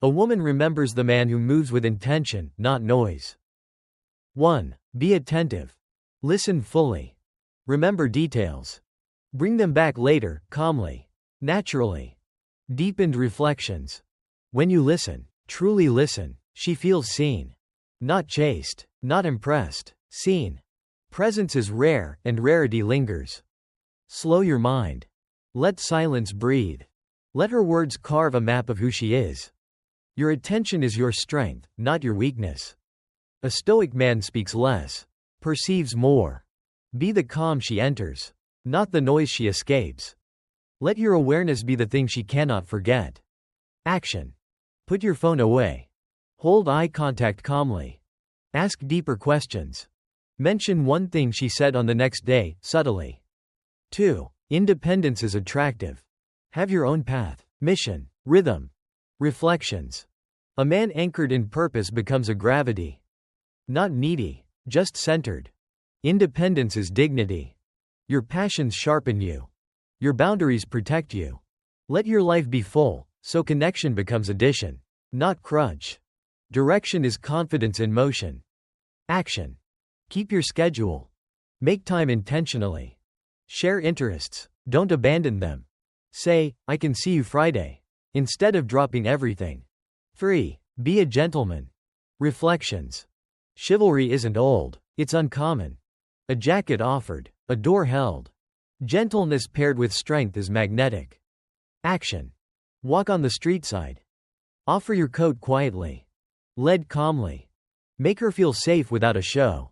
A woman remembers the man who moves with intention, not noise. 1. Be attentive. Listen fully. Remember details. Bring them back later, calmly. Naturally. Deepened reflections. When you listen, truly listen, she feels seen. Not chased, not impressed, seen. Presence is rare, and rarity lingers. Slow your mind. Let silence breathe. Let her words carve a map of who she is. Your attention is your strength, not your weakness. A stoic man speaks less, perceives more. Be the calm she enters, not the noise she escapes. Let your awareness be the thing she cannot forget. Action. Put your phone away. Hold eye contact calmly. Ask deeper questions. Mention one thing she said on the next day, subtly. 2. Independence is attractive. Have your own path, mission, rhythm. Reflections. A man anchored in purpose becomes a gravity. Not needy, just centered. Independence is dignity. Your passions sharpen you. Your boundaries protect you. Let your life be full, so connection becomes addition, not crutch. Direction is confidence in motion. Action. Keep your schedule. Make time intentionally. Share interests, don't abandon them. Say, I can see you Friday, instead of dropping everything. 3. Be a gentleman. Reflections. Chivalry isn't old, it's uncommon. A jacket offered, a door held. Gentleness paired with strength is magnetic. Action. Walk on the street side. Offer your coat quietly. Lead calmly. Make her feel safe without a show.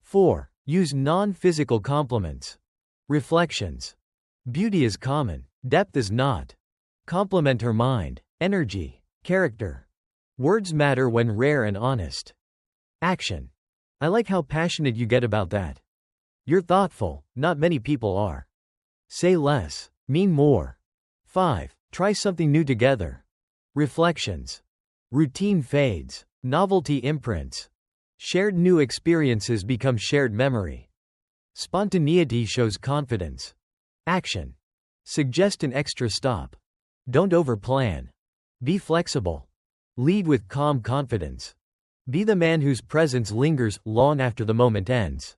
4. Use non-physical compliments. Reflections. Beauty is common, depth is not. Compliment her mind, energy, character. Words matter when rare and honest. Action. I like how passionate you get about that. You're thoughtful, not many people are. Say less, mean more. 5. Try something new together. Reflections. Routine fades, novelty imprints. Shared new experiences become shared memory. Spontaneity shows confidence. Action. Suggest an extra stop. Don't overplan. Be flexible. Lead with calm confidence. Be the man whose presence lingers long after the moment ends.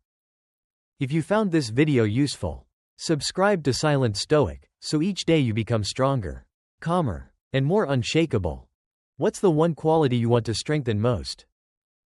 If you found this video useful, subscribe to Silent Stoic, so each day you become stronger, calmer, and more unshakable. What's the one quality you want to strengthen most?